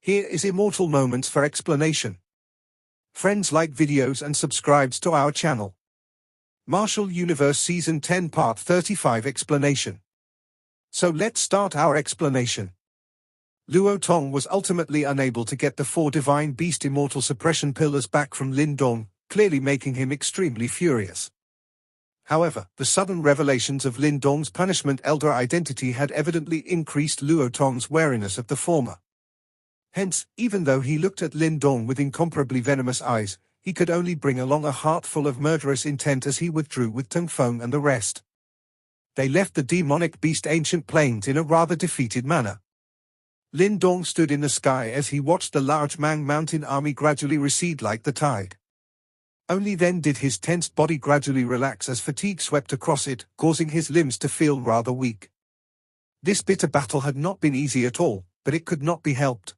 Here is Immortal Moments for explanation. Friends, like videos and subscribes to our channel. Martial Universe Season 10 Part 35 Explanation. So let's start our explanation. Luo Tong was ultimately unable to get the 4 Divine Beast Immortal Suppression Pillars back from Lin Dong, clearly making him extremely furious. However, the sudden revelations of Lin Dong's punishment elder identity had evidently increased Luo Tong's wariness of the former. Hence, even though he looked at Lin Dong with incomparably venomous eyes, he could only bring along a heart full of murderous intent as he withdrew with Teng Feng and the rest. They left the demonic beast ancient plains in a rather defeated manner. Lin Dong stood in the sky as he watched the large Mang Mountain army gradually recede like the tide. Only then did his tensed body gradually relax as fatigue swept across it, causing his limbs to feel rather weak. This bitter battle had not been easy at all, but it could not be helped.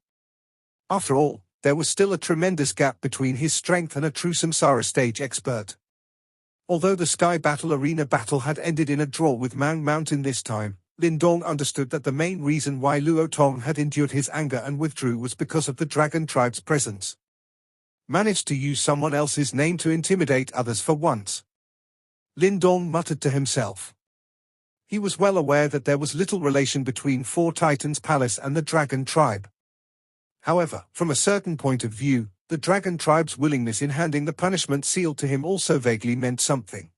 After all, there was still a tremendous gap between his strength and a true Samsara stage expert. Although the Sky Battle Arena battle had ended in a draw with Mang Mountain this time, Lin Dong understood that the main reason why Luo Tong had endured his anger and withdrew was because of the Dragon Tribe's presence. Managed to use someone else's name to intimidate others for once. Lin Dong muttered to himself. He was well aware that there was little relation between 4 Titans Palace and the Dragon Tribe. However, from a certain point of view, the Dragon Tribe's willingness in handing the punishment seal to him also vaguely meant something.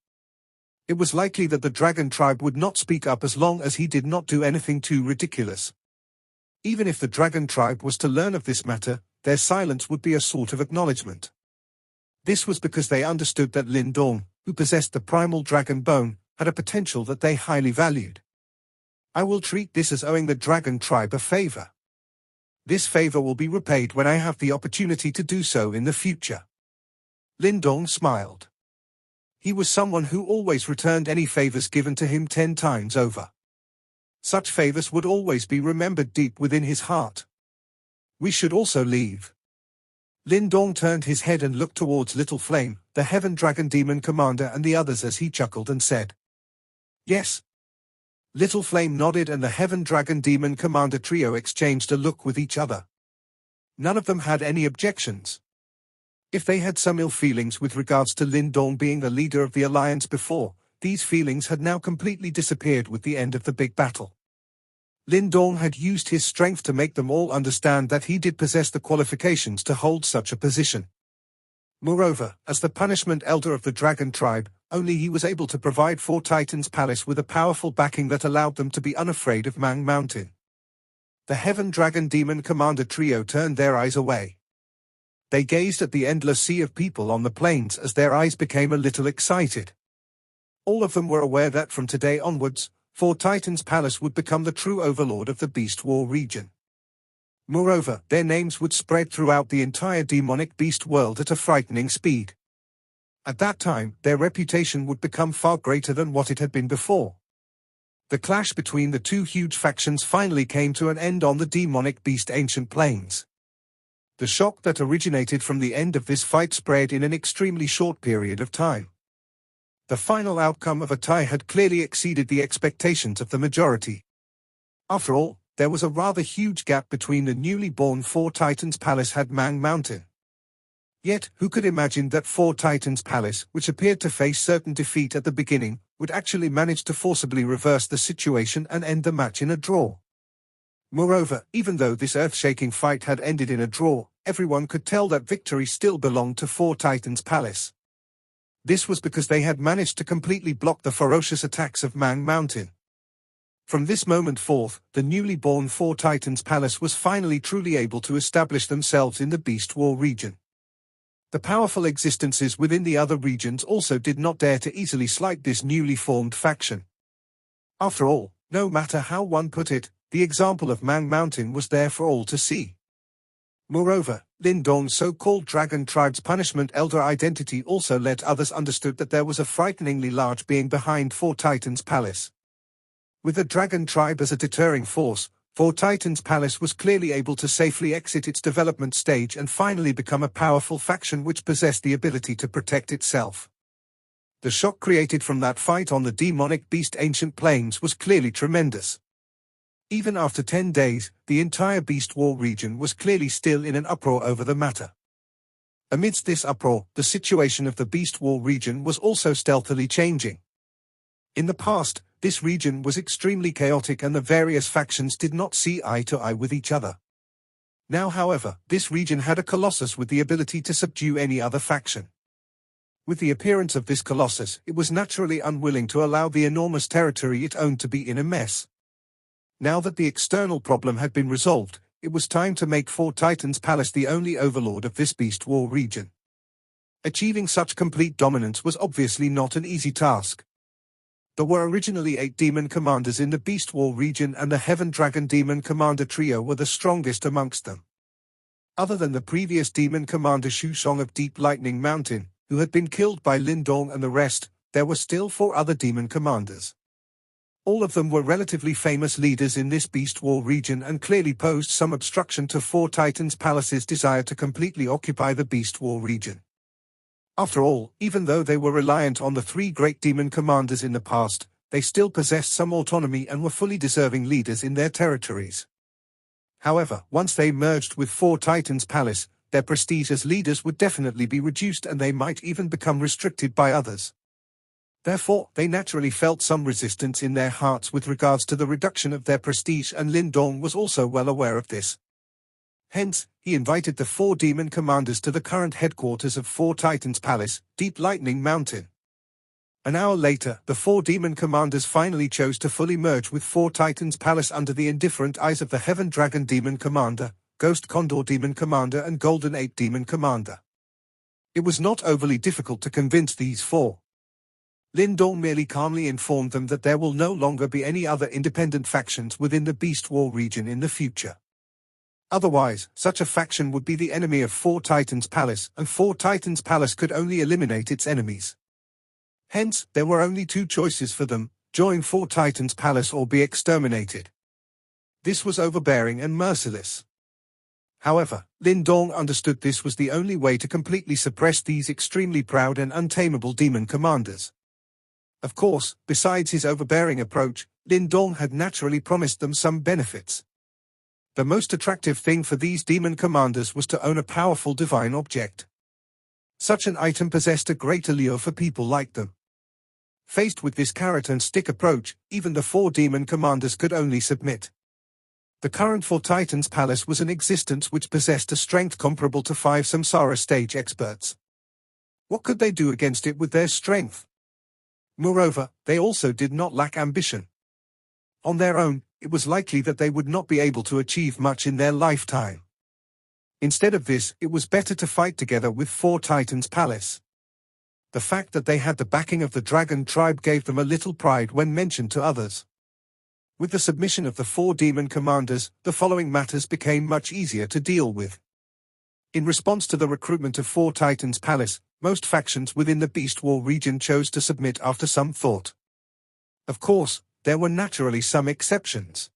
It was likely that the Dragon Tribe would not speak up as long as he did not do anything too ridiculous. Even if the Dragon Tribe was to learn of this matter, their silence would be a sort of acknowledgement. This was because they understood that Lin Dong, who possessed the primal dragon bone, had a potential that they highly valued. I will treat this as owing the Dragon Tribe a favor. This favor will be repaid when I have the opportunity to do so in the future. Lin Dong smiled. He was someone who always returned any favors given to him 10 times over. Such favors would always be remembered deep within his heart. We should also leave. Lin Dong turned his head and looked towards Little Flame, the Heaven Dragon Demon Commander, and the others as he chuckled and said, "Yes." Little Flame nodded and the Heaven Dragon Demon Commander trio exchanged a look with each other. None of them had any objections. If they had some ill feelings with regards to Lin Dong being the leader of the alliance before, these feelings had now completely disappeared with the end of the big battle. Lin Dong had used his strength to make them all understand that he did possess the qualifications to hold such a position. Moreover, as the punishment elder of the Dragon Tribe, only he was able to provide 4 Titans Palace with a powerful backing that allowed them to be unafraid of Mang Mountain. The Heaven Dragon Demon Commander trio turned their eyes away. They gazed at the endless sea of people on the plains as their eyes became a little excited. All of them were aware that from today onwards, 4 Titans Palace would become the true overlord of the Beast War region. Moreover, their names would spread throughout the entire demonic beast world at a frightening speed. At that time, their reputation would become far greater than what it had been before. The clash between the 2 huge factions finally came to an end on the demonic beast ancient plains. The shock that originated from the end of this fight spread in an extremely short period of time. The final outcome of a tie had clearly exceeded the expectations of the majority. After all, there was a rather huge gap between the newly born 4 Titans Palace had Mang Mountain. Yet, who could imagine that 4 Titans Palace, which appeared to face certain defeat at the beginning, would actually manage to forcibly reverse the situation and end the match in a draw? Moreover, even though this earth-shaking fight had ended in a draw, everyone could tell that victory still belonged to 4 Titans Palace. This was because they had managed to completely block the ferocious attacks of Mang Mountain. From this moment forth, the newly born 4 Titans Palace was finally truly able to establish themselves in the Beast War region. The powerful existences within the other regions also did not dare to easily slight this newly formed faction. After all, no matter how one put it, the example of Mang Mountain was there for all to see. Moreover, Lin Dong's so-called Dragon Tribe's punishment elder identity also let others understood that there was a frighteningly large being behind 4 Titans Palace. With the Dragon Tribe as a deterring force, 4 Titans Palace was clearly able to safely exit its development stage and finally become a powerful faction which possessed the ability to protect itself. The shock created from that fight on the demonic beast ancient plains was clearly tremendous. Even after 10 days, the entire Beast War region was clearly still in an uproar over the matter. Amidst this uproar, the situation of the Beast War region was also stealthily changing. In the past, this region was extremely chaotic and the various factions did not see eye to eye with each other. Now, however, this region had a colossus with the ability to subdue any other faction. With the appearance of this colossus, it was naturally unwilling to allow the enormous territory it owned to be in a mess. Now that the external problem had been resolved, it was time to make Four Titans Palace the only overlord of this Beast War region. Achieving such complete dominance was obviously not an easy task. There were originally 8 demon commanders in the Beast War region and the Heaven Dragon Demon Commander trio were the strongest amongst them. Other than the previous demon commander Shu Song of Deep Lightning Mountain, who had been killed by Lin Dong and the rest, there were still 4 other demon commanders. All of them were relatively famous leaders in this Beast War region and clearly posed some obstruction to Four Titans Palace's desire to completely occupy the Beast War region. After all, even though they were reliant on the 3 great demon commanders in the past, they still possessed some autonomy and were fully deserving leaders in their territories. However, once they merged with Four Titans Palace, their prestige as leaders would definitely be reduced and they might even become restricted by others. Therefore, they naturally felt some resistance in their hearts with regards to the reduction of their prestige, and Lin Dong was also well aware of this. Hence, he invited the 4 demon commanders to the current headquarters of Four Titans Palace, Deep Lightning Mountain. An hour later, the 4 demon commanders finally chose to fully merge with Four Titans Palace under the indifferent eyes of the Heaven Dragon Demon Commander, Ghost Condor Demon Commander and Golden Ape Demon Commander. It was not overly difficult to convince these 4. Lin Dong merely calmly informed them that there will no longer be any other independent factions within the Beast War region in the future. Otherwise, such a faction would be the enemy of Four Titans Palace, and Four Titans Palace could only eliminate its enemies. Hence, there were only 2 choices for them: join Four Titans Palace or be exterminated. This was overbearing and merciless. However, Lin Dong understood this was the only way to completely suppress these extremely proud and untamable demon commanders. Of course, besides his overbearing approach, Lin Dong had naturally promised them some benefits. The most attractive thing for these demon commanders was to own a powerful divine object. Such an item possessed a great allure for people like them. Faced with this carrot and stick approach, even the 4 demon commanders could only submit. The current Four Titans Palace was an existence which possessed a strength comparable to 5 Samsara stage experts. What could they do against it with their strength? Moreover, they also did not lack ambition. On their own, it was likely that they would not be able to achieve much in their lifetime. Instead of this, it was better to fight together with Four Titans Palace. The fact that they had the backing of the Dragon Tribe gave them a little pride when mentioned to others. With the submission of the 4 demon commanders, the following matters became much easier to deal with. In response to the recruitment of Four Titans Palace, most factions within the Beast War region chose to submit after some thought. Of course, there were naturally some exceptions.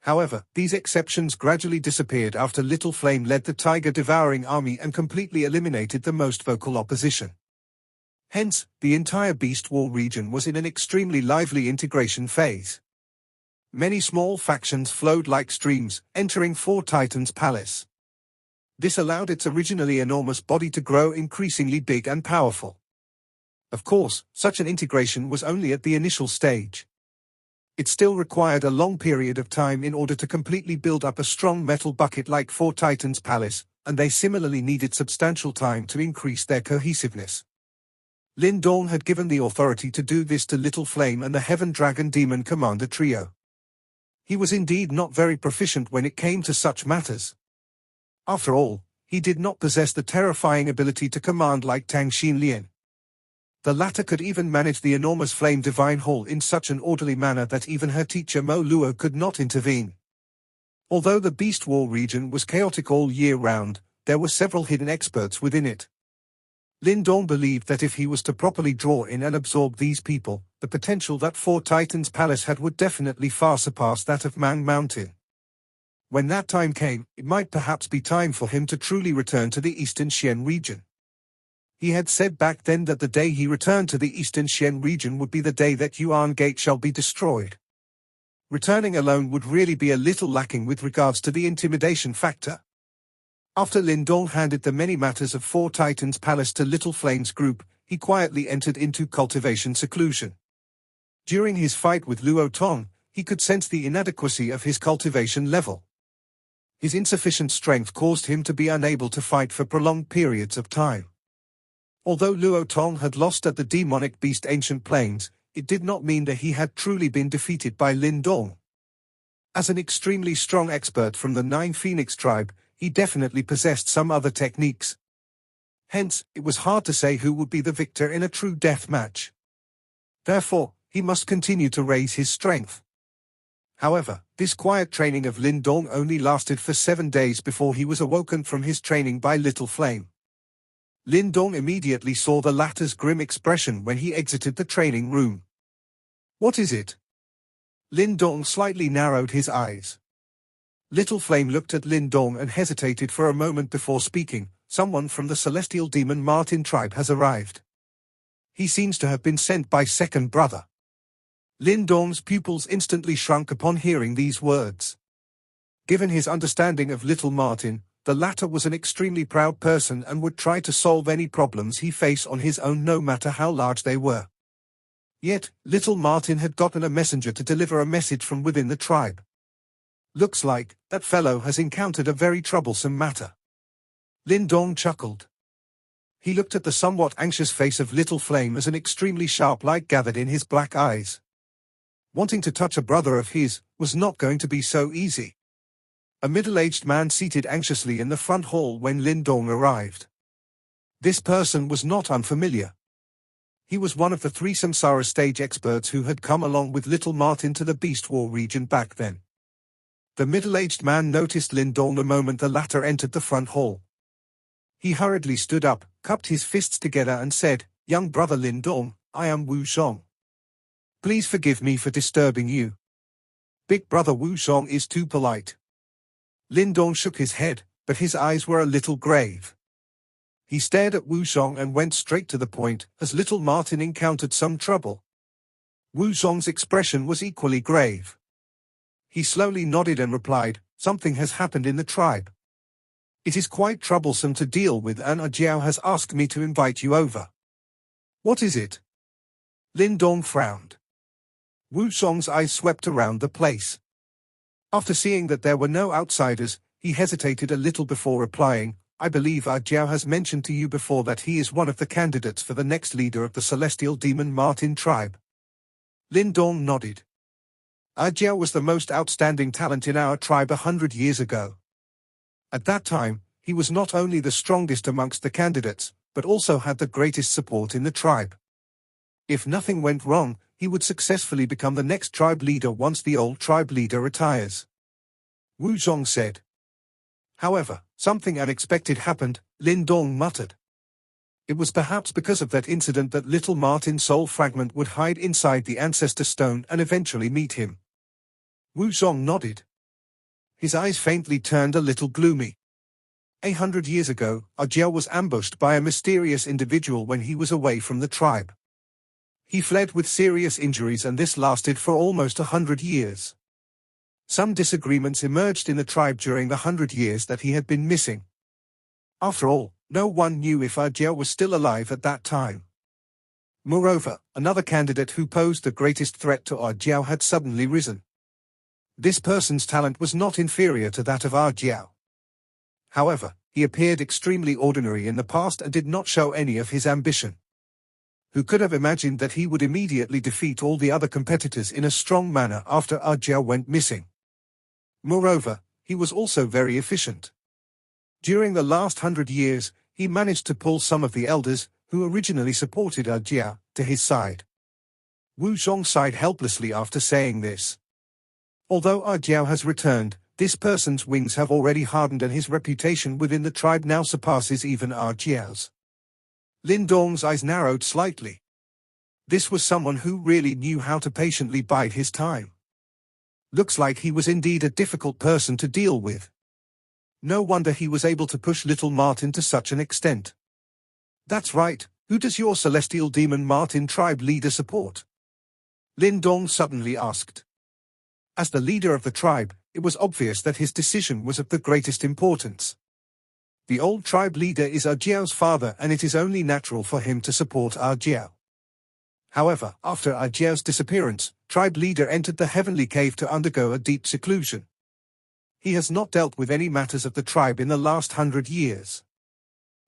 However, these exceptions gradually disappeared after Little Flame led the tiger-devouring army and completely eliminated the most vocal opposition. Hence, the entire Beast War region was in an extremely lively integration phase. Many small factions flowed like streams, entering Four Titans Palace. This allowed its originally enormous body to grow increasingly big and powerful. Of course, such an integration was only at the initial stage. It still required a long period of time in order to completely build up a strong metal bucket like Four Titans Palace, and they similarly needed substantial time to increase their cohesiveness. Lin Dong had given the authority to do this to Little Flame and the Heaven Dragon Demon Commander trio. He was indeed not very proficient when it came to such matters. After all, he did not possess the terrifying ability to command like Tang Xinlian. The latter could even manage the enormous Flame Divine Hall in such an orderly manner that even her teacher Mo Luo could not intervene. Although the Beast War region was chaotic all year round, there were several hidden experts within it. Lin Dong believed that if he was to properly draw in and absorb these people, the potential that Four Titans Palace had would definitely far surpass that of Man Mountain. When that time came, it might perhaps be time for him to truly return to the Eastern Xian region. He had said back then that the day he returned to the Eastern Xian region would be the day that Yuan Gate shall be destroyed. Returning alone would really be a little lacking with regards to the intimidation factor. After Lin Dong handed the many matters of Four Titans Palace to Little Flame's group, he quietly entered into cultivation seclusion. During his fight with Luo Tong, he could sense the inadequacy of his cultivation level. His insufficient strength caused him to be unable to fight for prolonged periods of time. Although Luo Tong had lost at the demonic beast Ancient Plains, it did not mean that he had truly been defeated by Lin Dong. As an extremely strong expert from the Nine Phoenix tribe, he definitely possessed some other techniques. Hence, it was hard to say who would be the victor in a true death match. Therefore, he must continue to raise his strength. However, this quiet training of Lin Dong only lasted for 7 days before he was awoken from his training by Little Flame. Lin Dong immediately saw the latter's grim expression when he exited the training room. "What is it?" Lin Dong slightly narrowed his eyes. Little Flame looked at Lin Dong and hesitated for a moment before speaking. "Someone from the celestial demon Marten tribe has arrived. He seems to have been sent by second brother." Lin Dong's pupils instantly shrunk upon hearing these words. Given his understanding of Little Marten, the latter was an extremely proud person and would try to solve any problems he faced on his own no matter how large they were. Yet, Little Marten had gotten a messenger to deliver a message from within the tribe. "Looks like that fellow has encountered a very troublesome matter." Lin Dong chuckled. He looked at the somewhat anxious face of Little Flame as an extremely sharp light gathered in his black eyes. Wanting to touch a brother of his was not going to be so easy. A middle-aged man seated anxiously in the front hall when Lin Dong arrived. This person was not unfamiliar. He was one of the 3 Samsara stage experts who had come along with Little Marten to the Beast War region back then. The middle-aged man noticed Lin Dong the moment the latter entered the front hall. He hurriedly stood up, cupped his fists together and said, "Young brother Lin Dong, I am Wu Zhong. Please forgive me for disturbing you. Big brother Wu Zhong is too polite." Lin Dong shook his head, but his eyes were a little grave. He stared at Wu Zhong and went straight to the point, as Little Marten encountered some trouble. Wu Zhong's expression was equally grave. He slowly nodded and replied, "Something has happened in the tribe. It is quite troublesome to deal with and Jiao has asked me to invite you over." "What is it?" Lin Dong frowned. Wu Zhong's eyes swept around the place. After seeing that there were no outsiders, he hesitated a little before replying, "I believe Jiao has mentioned to you before that he is one of the candidates for the next leader of the celestial demon Marten tribe." Lin Dong nodded. Jiao was the most outstanding talent in our tribe 100 years ago. At that time, he was not only the strongest amongst the candidates, but also had the greatest support in the tribe. If nothing went wrong, he would successfully become the next tribe leader once the old tribe leader retires. Wu Zhong said. However, something unexpected happened, Lin Dong muttered. It was perhaps because of that incident that Little Marten's soul fragment would hide inside the Ancestor Stone and eventually meet him. Wu Zhong nodded. His eyes faintly turned a little gloomy. 100 years ago, Jiao was ambushed by a mysterious individual when he was away from the tribe. He fled with serious injuries and this lasted for almost 100 years. Some disagreements emerged in the tribe during the 100 years that he had been missing. After all, no one knew if Jiao was still alive at that time. Moreover, another candidate who posed the greatest threat to Jiao had suddenly risen. This person's talent was not inferior to that of Jiao. However, he appeared extremely ordinary in the past and did not show any of his ambition. Who could have imagined that he would immediately defeat all the other competitors in a strong manner after Jiao went missing? Moreover, he was also very efficient. During the last 100 years, he managed to pull some of the elders, who originally supported Jiao, to his side. Wu Zhong sighed helplessly after saying this. Although Jiao has returned, this person's wings have already hardened and his reputation within the tribe now surpasses even Jiao's. Lin Dong's eyes narrowed slightly. This was someone who really knew how to patiently bide his time. Looks like he was indeed a difficult person to deal with. No wonder he was able to push Little Marten to such an extent. That's right, who does your celestial demon Marten tribe leader support? Lin Dong suddenly asked. As the leader of the tribe, it was obvious that his decision was of the greatest importance. The old tribe leader is Ajiao's father, and it is only natural for him to support Ajiao. However, after Ajiao's disappearance, tribe leader entered the heavenly cave to undergo a deep seclusion. He has not dealt with any matters of the tribe in the last 100 years.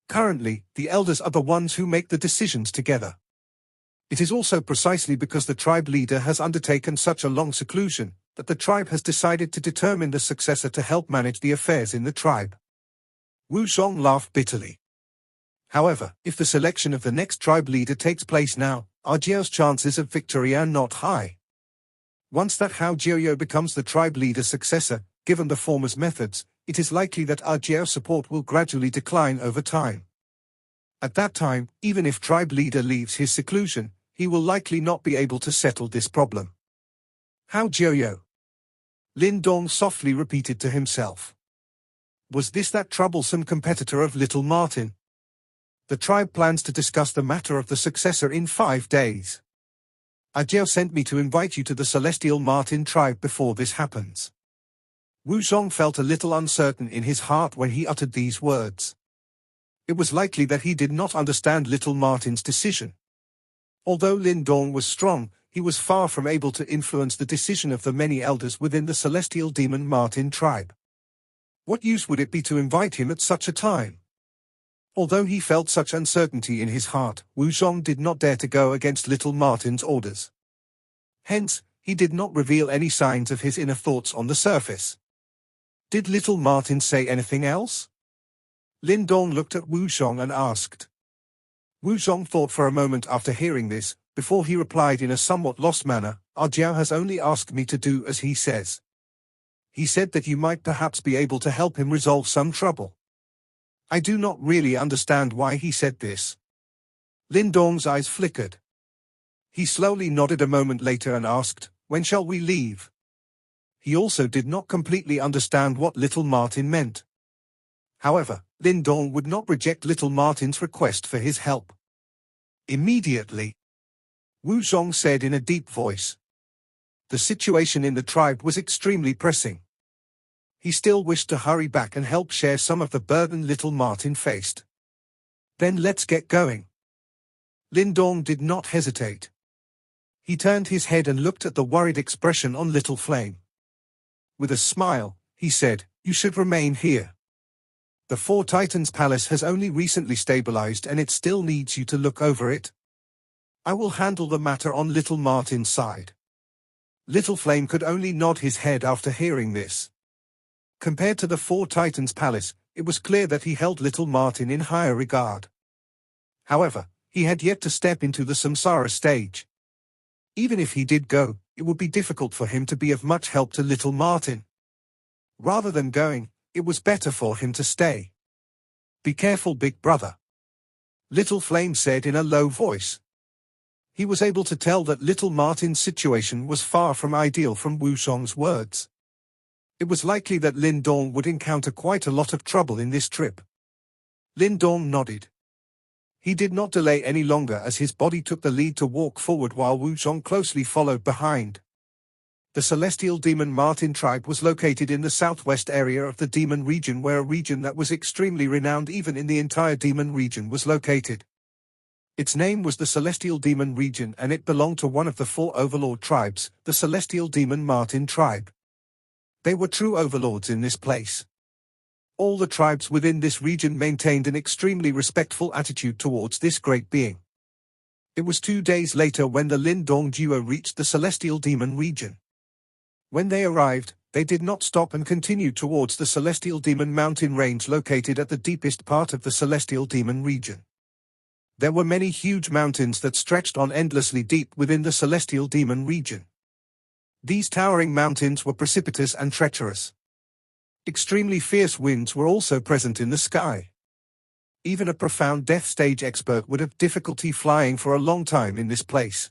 Currently, the elders are the ones who make the decisions together. It is also precisely because the tribe leader has undertaken such a long seclusion that the tribe has decided to determine the successor to help manage the affairs in the tribe. Wu Zhong laughed bitterly. However, if the selection of the next tribe leader takes place now, Ajiao's chances of victory are not high. Once that Hao Jiao becomes the tribe leader's successor, given the former's methods, it is likely that Ajiao's support will gradually decline over time. At that time, even if tribe leader leaves his seclusion, he will likely not be able to settle this problem. Hao Jiao. Lin Dong softly repeated to himself. Was this that troublesome competitor of little Martin? The tribe plans to discuss the matter of the successor in 5 days. Ajiao sent me to invite you to the Celestial Martin tribe before this happens. Wu Zhong felt a little uncertain in his heart when he uttered these words. It was likely that he did not understand little Martin's decision. Although Lin Dong was strong, he was far from able to influence the decision of the many elders within the Celestial Demon Martin tribe. What use would it be to invite him at such a time? Although he felt such uncertainty in his heart, Wu Zhong did not dare to go against little Martin's orders. Hence, he did not reveal any signs of his inner thoughts on the surface. Did little Martin say anything else? Lin Dong looked at Wu Zhong and asked. Wu Zhong thought for a moment after hearing this, before he replied in a somewhat lost manner, Ajiao has only asked me to do as he says. He said that you might perhaps be able to help him resolve some trouble. I do not really understand why he said this. Lin Dong's eyes flickered. He slowly nodded a moment later and asked, when shall we leave? He also did not completely understand what little Martin meant. However, Lin Dong would not reject little Martin's request for his help. Immediately, Wu Zhong said in a deep voice. The situation in the tribe was extremely pressing. He still wished to hurry back and help share some of the burden little Martin faced. Then let's get going. Lin Dong did not hesitate. He turned his head and looked at the worried expression on Little Flame. With a smile, he said, you should remain here. The Four Titans Palace has only recently stabilized and it still needs you to look over it. I will handle the matter on little Martin's side. Little Flame could only nod his head after hearing this. Compared to the Four Titans Palace, it was clear that he held little Martin in higher regard. However, he had yet to step into the Samsara stage. Even if he did go, it would be difficult for him to be of much help to little Martin. Rather than going, it was better for him to stay. Be careful, big brother. Little Flame said in a low voice. He was able to tell that little Martin's situation was far from ideal from Wu Zhong's words. It was likely that Lin Dong would encounter quite a lot of trouble in this trip. Lin Dong nodded. He did not delay any longer as his body took the lead to walk forward while Wu Zhong closely followed behind. The Celestial Demon Martin tribe was located in the southwest area of the Demon region, where a region that was extremely renowned even in the entire Demon region was located. Its name was the Celestial Demon region and it belonged to one of the 4 overlord tribes, the Celestial Demon Martin tribe. They were true overlords in this place. All the tribes within this region maintained an extremely respectful attitude towards this great being. It was 2 days later when the Lin Dong duo reached the Celestial Demon region. When they arrived, they did not stop and continued towards the Celestial Demon mountain range located at the deepest part of the Celestial Demon region. There were many huge mountains that stretched on endlessly deep within the Celestial Demon region. These towering mountains were precipitous and treacherous. Extremely fierce winds were also present in the sky. Even a profound death stage expert would have difficulty flying for a long time in this place.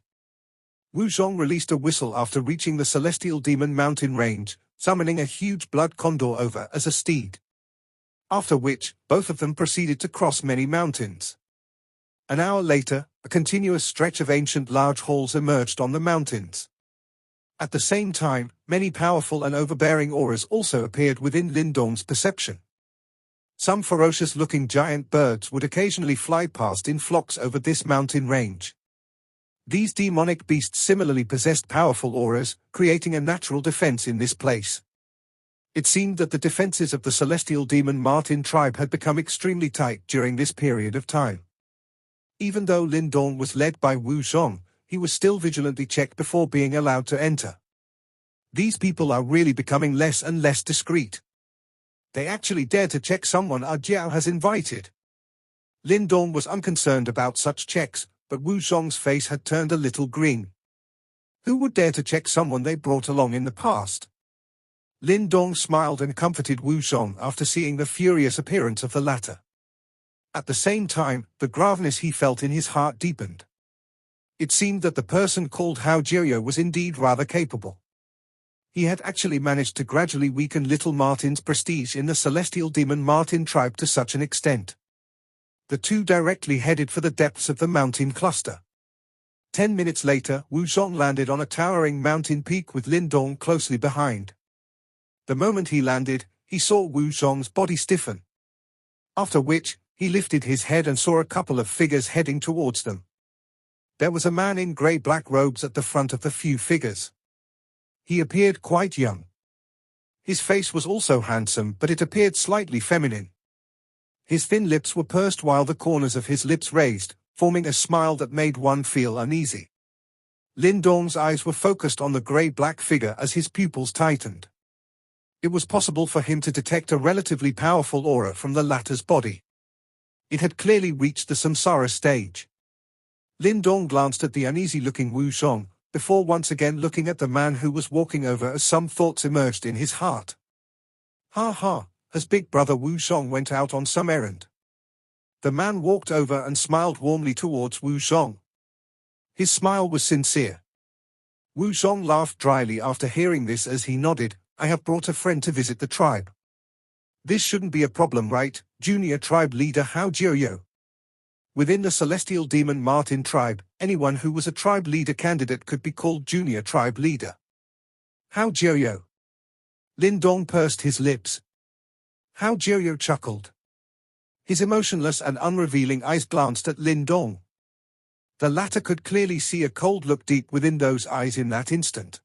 Wu Zhong released a whistle after reaching the Celestial Demon mountain range, summoning a huge blood condor over as a steed. After which, both of them proceeded to cross many mountains. An hour later, a continuous stretch of ancient large halls emerged on the mountains. At the same time, many powerful and overbearing auras also appeared within Lin Dong's perception. Some ferocious-looking giant birds would occasionally fly past in flocks over this mountain range. These demonic beasts similarly possessed powerful auras, creating a natural defense in this place. It seemed that the defenses of the celestial demon Marten tribe had become extremely tight during this period of time. Even though Lin Dong was led by Wu Zhong, he was still vigilantly checked before being allowed to enter. These people are really becoming less and less discreet. They actually dare to check someone Ah Jiao has invited. Lin Dong was unconcerned about such checks, but Wu Zhong's face had turned a little green. Who would dare to check someone they brought along in the past? Lin Dong smiled and comforted Wu Zhong after seeing the furious appearance of the latter. At the same time, the graveness he felt in his heart deepened. It seemed that the person called Hao Jiao was indeed rather capable. He had actually managed to gradually weaken little Marten's prestige in the celestial demon Marten tribe to such an extent. The two directly headed for the depths of the mountain cluster. 10 minutes later, Wu Zhong landed on a towering mountain peak with Lin Dong closely behind. The moment he landed, he saw Wu Zhong's body stiffen. After which, he lifted his head and saw a couple of figures heading towards them. There was a man in grey-black robes at the front of the few figures. He appeared quite young. His face was also handsome, but it appeared slightly feminine. His thin lips were pursed while the corners of his lips raised, forming a smile that made one feel uneasy. Lin Dong's eyes were focused on the grey-black figure as his pupils tightened. It was possible for him to detect a relatively powerful aura from the latter's body. It had clearly reached the samsara stage. Lin Dong glanced at the uneasy-looking Wu Zhong, before once again looking at the man who was walking over as some thoughts emerged in his heart. Ha ha, as big brother Wu Zhong went out on some errand. The man walked over and smiled warmly towards Wu Zhong. His smile was sincere. Wu Zhong laughed dryly after hearing this as he nodded. I have brought a friend to visit the tribe. This shouldn't be a problem, right, junior tribe leader Hao Jiao? Within the celestial demon Marten tribe, anyone who was a tribe leader candidate could be called junior tribe leader. Hao Jiao. Lin Dong pursed his lips. Hao Jiao chuckled. His emotionless and unrevealing eyes glanced at Lin Dong. The latter could clearly see a cold look deep within those eyes in that instant.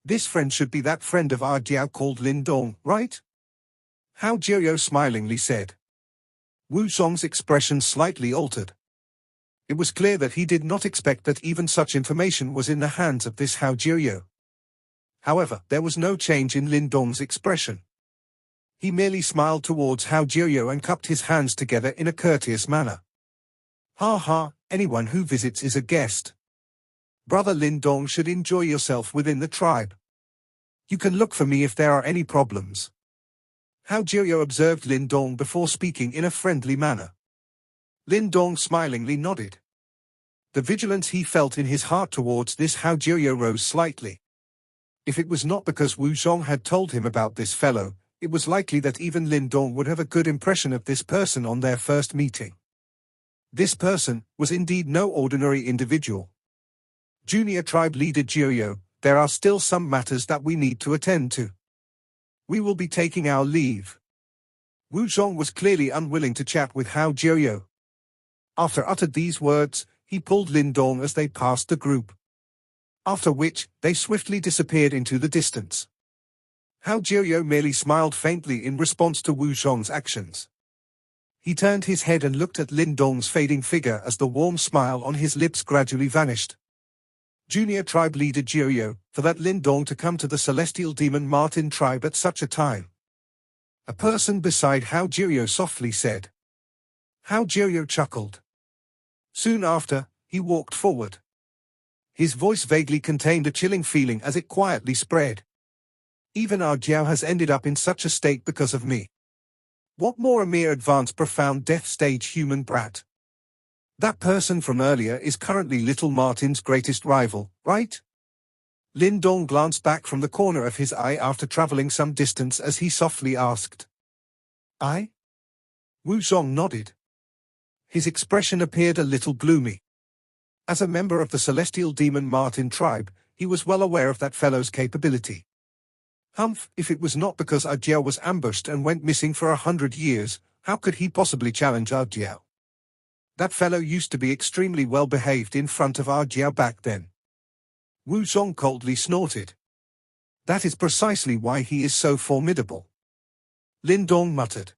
This friend should be that friend of Ah Jiao called Lin Dong, right? Hao Jiao smilingly said. Wu Zhong's expression slightly altered. It was clear that he did not expect that even such information was in the hands of this Hao Jiao. However, there was no change in Lin Dong's expression. He merely smiled towards Hao Jiao and cupped his hands together in a courteous manner. Ha ha, anyone who visits is a guest. Brother Lin Dong should enjoy yourself within the tribe. You can look for me if there are any problems. Hao Jiao observed Lin Dong before speaking in a friendly manner. Lin Dong smilingly nodded. The vigilance he felt in his heart towards this Hao Jiao rose slightly. If it was not because Wu Zhong had told him about this fellow, it was likely that even Lin Dong would have a good impression of this person on their first meeting. This person was indeed no ordinary individual. Junior tribe leader Jiao, there are still some matters that we need to attend to. We will be taking our leave. Wu Zhong was clearly unwilling to chat with Hao Jiao. After uttered these words, he pulled Lin Dong as they passed the group. After which, they swiftly disappeared into the distance. Hao Jiao merely smiled faintly in response to Wu Zhong's actions. He turned his head and looked at Lin Dong's fading figure as the warm smile on his lips gradually vanished. Junior tribe leader Jiao, for that Lin Dong to come to the celestial demon Marten tribe at such a time. A person beside Hao Jiao softly said. Hao Jiao chuckled. Soon after, he walked forward. His voice vaguely contained a chilling feeling as it quietly spread. Even Ah Jiao has ended up in such a state because of me. What more a mere advanced profound death stage human brat? That person from earlier is currently little Marten's greatest rival, right? Lin Dong glanced back from the corner of his eye after traveling some distance as he softly asked. I? Wu Zhong nodded. His expression appeared a little gloomy. As a member of the celestial demon Marten tribe, he was well aware of that fellow's capability. Humph, if it was not because Arjiao was ambushed and went missing for 100 years, how could he possibly challenge Arjiao? That fellow used to be extremely well behaved in front of Arjiao back then. Wu Zhong coldly snorted. That is precisely why he is so formidable. Lin Dong muttered.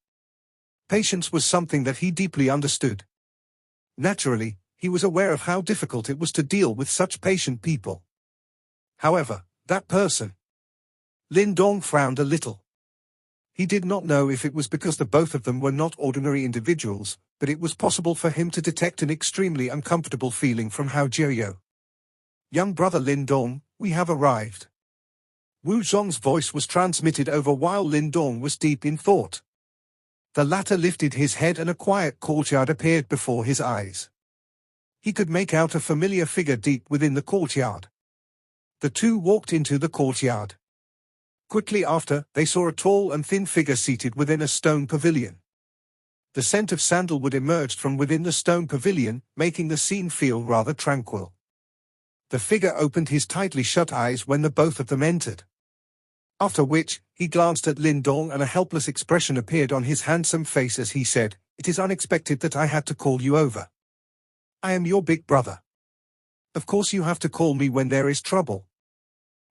Patience was something that he deeply understood. Naturally, he was aware of how difficult it was to deal with such patient people. However, that person. Lin Dong frowned a little. He did not know if it was because the both of them were not ordinary individuals, but it was possible for him to detect an extremely uncomfortable feeling from Hao Jiuyou. Young brother Lin Dong, we have arrived. Wu Zhong's voice was transmitted over while Lin Dong was deep in thought. The latter lifted his head and a quiet courtyard appeared before his eyes. He could make out a familiar figure deep within the courtyard. The two walked into the courtyard. Quickly after, they saw a tall and thin figure seated within a stone pavilion. The scent of sandalwood emerged from within the stone pavilion, making the scene feel rather tranquil. The figure opened his tightly shut eyes when the both of them entered. After which, he glanced at Lin Dong and a helpless expression appeared on his handsome face as he said, "It is unexpected that I had to call you over. I am your big brother. Of course you have to call me when there is trouble."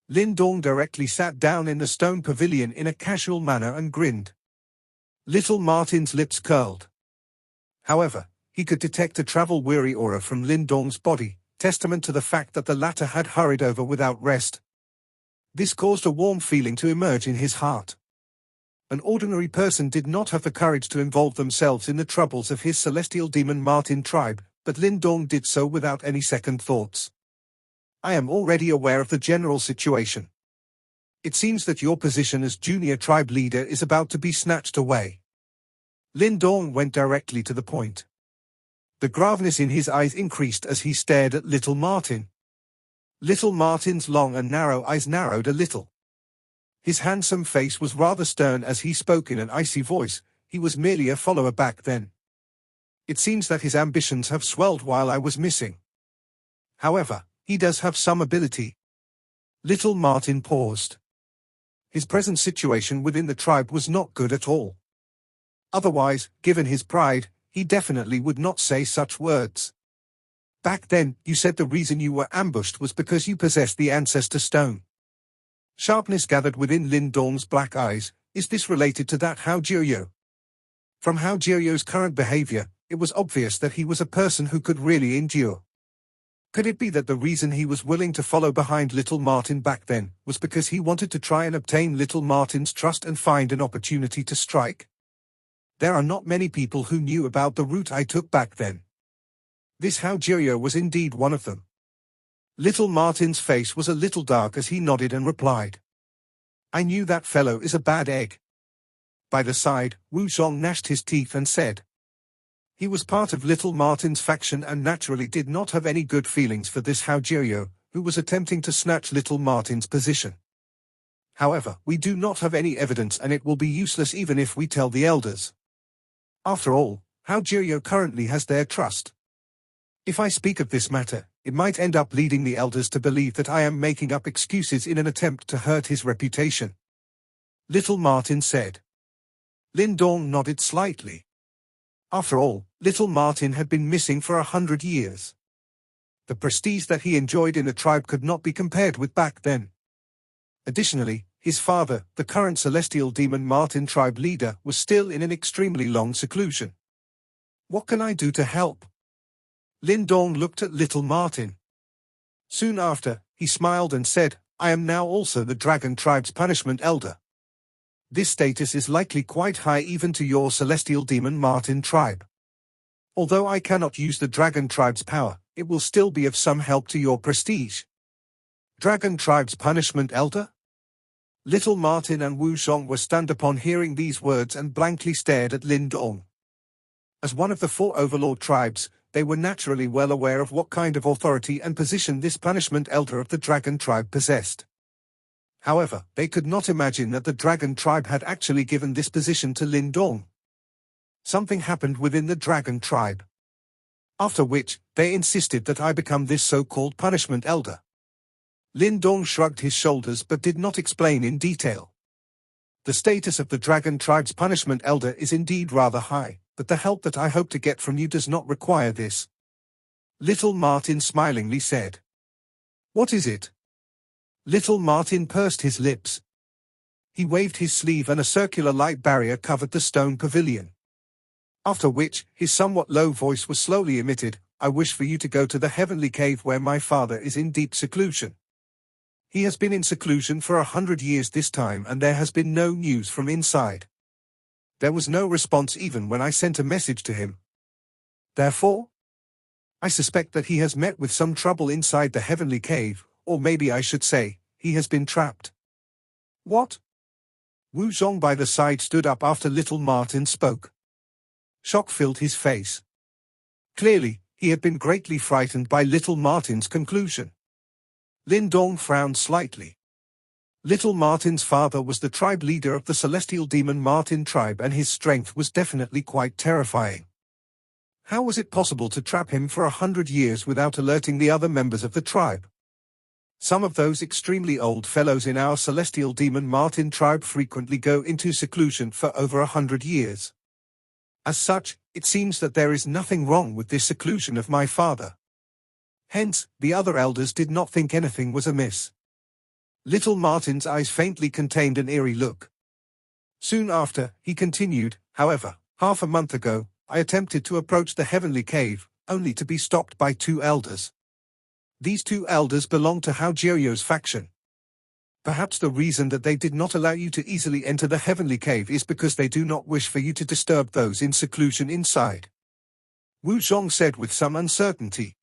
Lin Dong directly sat down in the stone pavilion in a casual manner and grinned. Little Martin's lips curled. However, he could detect a travel-weary aura from Lin Dong's body, testament to the fact that the latter had hurried over without rest. This caused a warm feeling to emerge in his heart. An ordinary person did not have the courage to involve themselves in the troubles of his celestial demon Marten tribe, but Lin Dong did so without any second thoughts. I am already aware of the general situation. It seems that your position as junior tribe leader is about to be snatched away. Lin Dong went directly to the point. The graveness in his eyes increased as he stared at little Marten. Little Marten's long and narrow eyes narrowed a little. His handsome face was rather stern as he spoke in an icy voice. He was merely a follower back then. It seems that his ambitions have swelled while I was missing. However, he does have some ability. Little Marten paused. His present situation within the tribe was not good at all. Otherwise, given his pride, he definitely would not say such words. Back then, you said the reason you were ambushed was because you possessed the Ancestor Stone. Sharpness gathered within Lin Dong's black eyes. Is this related to that Hao Jiuyou? From Hao Jiuyou's current behavior, it was obvious that he was a person who could really endure. Could it be that the reason he was willing to follow behind little Marten back then was because he wanted to try and obtain little Marten's trust and find an opportunity to strike? There are not many people who knew about the route I took back then. This Hao Jiuyou was indeed one of them. Little Marten's face was a little dark as he nodded and replied. I knew that fellow is a bad egg. By the side, Wu Zhong gnashed his teeth and said. He was part of little Marten's faction and naturally did not have any good feelings for this Hao Jiuyou, who was attempting to snatch little Marten's position. However, we do not have any evidence and it will be useless even if we tell the elders. After all, Hao Jiuyou currently has their trust. If I speak of this matter, it might end up leading the elders to believe that I am making up excuses in an attempt to hurt his reputation. Little Marten said. Lin Dong nodded slightly. After all, little Marten had been missing for 100 years. The prestige that he enjoyed in the tribe could not be compared with back then. Additionally, his father, the current celestial demon Marten tribe leader, was still in an extremely long seclusion. What can I do to help? Lin Dong looked at little Marten. Soon after, he smiled and said, I am now also the Dragon Tribe's punishment elder. This status is likely quite high even to your celestial demon Marten tribe. Although I cannot use the Dragon Tribe's power, it will still be of some help to your prestige. Dragon Tribe's punishment elder? Little Marten and Wu Zhong were stunned upon hearing these words and blankly stared at Lin Dong. As one of the 4 overlord tribes, they were naturally well aware of what kind of authority and position this punishment elder of the Dragon Tribe possessed. However, they could not imagine that the Dragon Tribe had actually given this position to Lin Dong. Something happened within the Dragon Tribe. After which, they insisted that I become this so-called punishment elder. Lin Dong shrugged his shoulders but did not explain in detail. The status of the Dragon Tribe's punishment elder is indeed rather high, but the help that I hope to get from you does not require this. Little Martin smilingly said. What is it? Little Martin pursed his lips. He waved his sleeve and a circular light barrier covered the stone pavilion. After which, his somewhat low voice was slowly emitted, I wish for you to go to the heavenly cave where my father is in deep seclusion. He has been in seclusion for 100 years this time and there has been no news from inside. There was no response even when I sent a message to him. Therefore, I suspect that he has met with some trouble inside the heavenly cave, or maybe I should say, he has been trapped. What? Wu Zhong by the side stood up after little Martin spoke. Shock filled his face. Clearly, he had been greatly frightened by little Martin's conclusion. Lin Dong frowned slightly. Little Martin's father was the tribe leader of the celestial demon Marten tribe and his strength was definitely quite terrifying. How was it possible to trap him for 100 years without alerting the other members of the tribe? Some of those extremely old fellows in our celestial demon Marten tribe frequently go into seclusion for over 100 years. As such, it seems that there is nothing wrong with this seclusion of my father. Hence, the other elders did not think anything was amiss. Little Martin's eyes faintly contained an eerie look. Soon after, he continued, however, half a month ago, I attempted to approach the heavenly cave, only to be stopped by two elders. These two elders belong to Hao Jiuyo's faction. Perhaps the reason that they did not allow you to easily enter the heavenly cave is because they do not wish for you to disturb those in seclusion inside. Wu Zhong said with some uncertainty.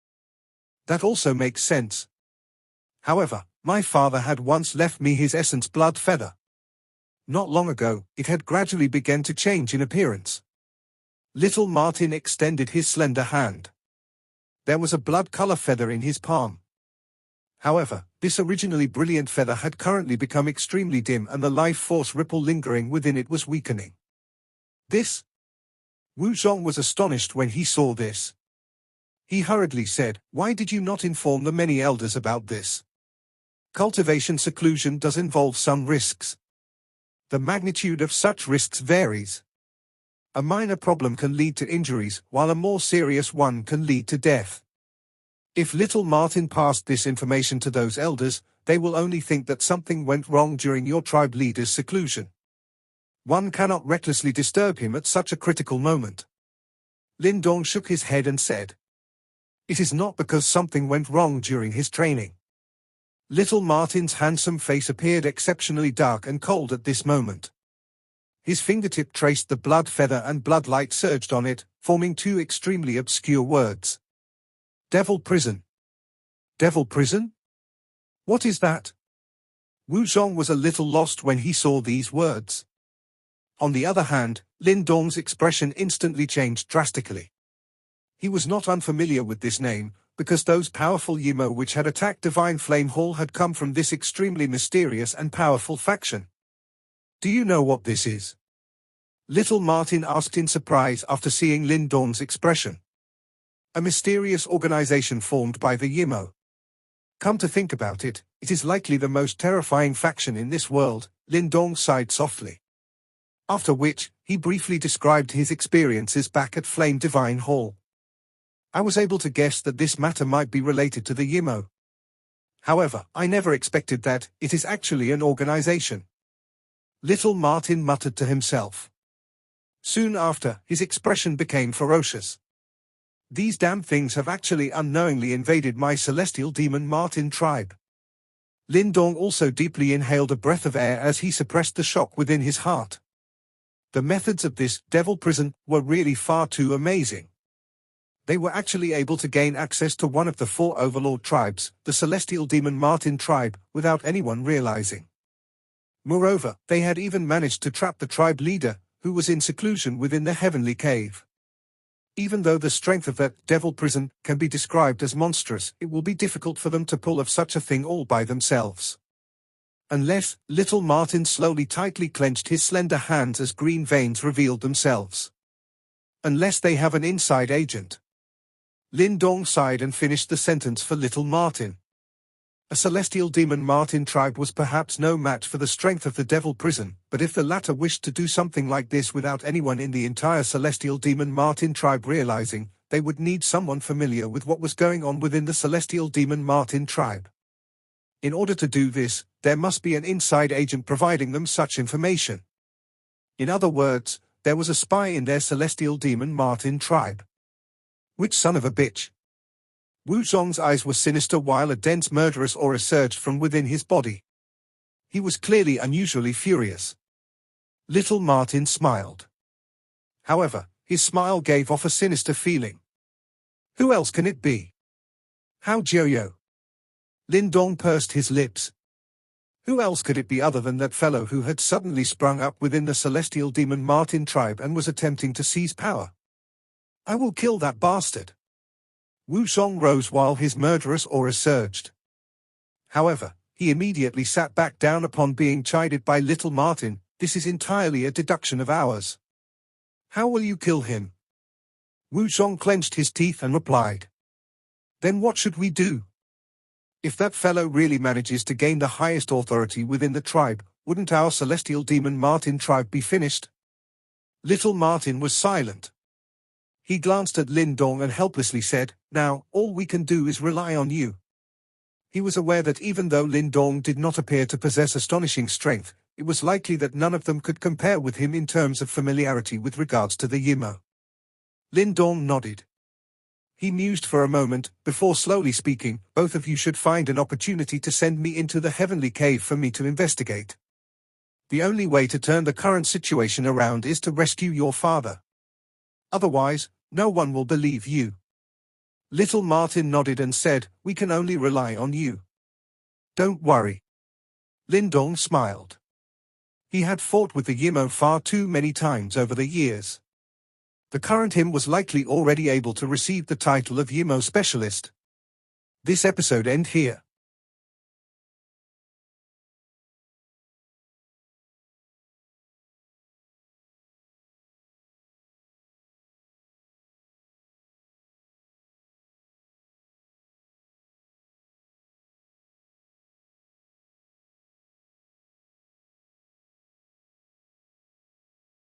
That also makes sense. However, my father had once left me his essence blood feather. Not long ago, it had gradually begun to change in appearance. Little Martin extended his slender hand. There was a blood-color feather in his palm. However, this originally brilliant feather had currently become extremely dim and the life force ripple lingering within it was weakening. This? Wu Zhong was astonished when he saw this. He hurriedly said, why did you not inform the many elders about this? Cultivation seclusion does involve some risks. The magnitude of such risks varies. A minor problem can lead to injuries, while a more serious one can lead to death. If little Martin passed this information to those elders, they will only think that something went wrong during your tribe leader's seclusion. One cannot recklessly disturb him at such a critical moment. Lin Dong shook his head and said, it is not because something went wrong during his training. Little Martin's handsome face appeared exceptionally dark and cold at this moment. His fingertip traced the blood feather and blood light surged on it, forming two extremely obscure words. Devil prison. Devil prison? What is that? Wu Zhong was a little lost when he saw these words. On the other hand, Lin Dong's expression instantly changed drastically. He was not unfamiliar with this name, because those powerful Yimo which had attacked Divine Flame Hall had come from this extremely mysterious and powerful faction. Do you know what this is? Little Martin asked in surprise after seeing Lin Dong's expression. A mysterious organization formed by the Yimo. Come to think about it, it is likely the most terrifying faction in this world, Lin Dong sighed softly. After which, he briefly described his experiences back at Flame Divine Hall. I was able to guess that this matter might be related to the Yimo. However, I never expected that it is actually an organization. Little Martin muttered to himself. Soon after, his expression became ferocious. These damn things have actually unknowingly invaded my celestial demon Marten tribe. Lin Dong also deeply inhaled a breath of air as he suppressed the shock within his heart. The methods of this devil prison were really far too amazing. They were actually able to gain access to one of the four overlord tribes, the celestial demon Marten tribe, without anyone realizing. Moreover, they had even managed to trap the tribe leader, who was in seclusion within the heavenly cave. Even though the strength of that devil prison can be described as monstrous, it will be difficult for them to pull off such a thing all by themselves. Unless, little Martin slowly tightly clenched his slender hands as green veins revealed themselves. Unless they have an inside agent. Lin Dong sighed and finished the sentence for little Martin. A celestial demon Marten tribe was perhaps no match for the strength of the devil prison, but if the latter wished to do something like this without anyone in the entire celestial demon Marten tribe realizing, they would need someone familiar with what was going on within the celestial demon Marten tribe. In order to do this, there must be an inside agent providing them such information. In other words, there was a spy in their celestial demon Marten tribe. Which son of a bitch? Wu Zhong's eyes were sinister while a dense murderous aura surged from within his body. He was clearly unusually furious. Little Marten smiled. However, his smile gave off a sinister feeling. Who else can it be? How Jiuyo? Lin Dong pursed his lips. Who else could it be other than that fellow who had suddenly sprung up within the celestial demon Marten tribe and was attempting to seize power? I will kill that bastard. Wu Zhong rose while his murderous aura surged. However, he immediately sat back down upon being chided by Little Marten. This is entirely a deduction of ours. How will you kill him? Wu Zhong clenched his teeth and replied. Then what should we do? If that fellow really manages to gain the highest authority within the tribe, wouldn't our celestial demon Marten tribe be finished? Little Marten was silent. He glanced at Lin Dong and helplessly said, Now, all we can do is rely on you. He was aware that even though Lin Dong did not appear to possess astonishing strength, it was likely that none of them could compare with him in terms of familiarity with regards to the Yimo. Lin Dong nodded. He mused for a moment, before slowly speaking, both of you should find an opportunity to send me into the heavenly cave for me to investigate. The only way to turn the current situation around is to rescue your father. Otherwise, no one will believe you. Little Marten nodded and said, We can only rely on you. Don't worry. Lin Dong smiled. He had fought with the Yimo far too many times over the years. The current him was likely already able to receive the title of Yimo Specialist. This episode ends here.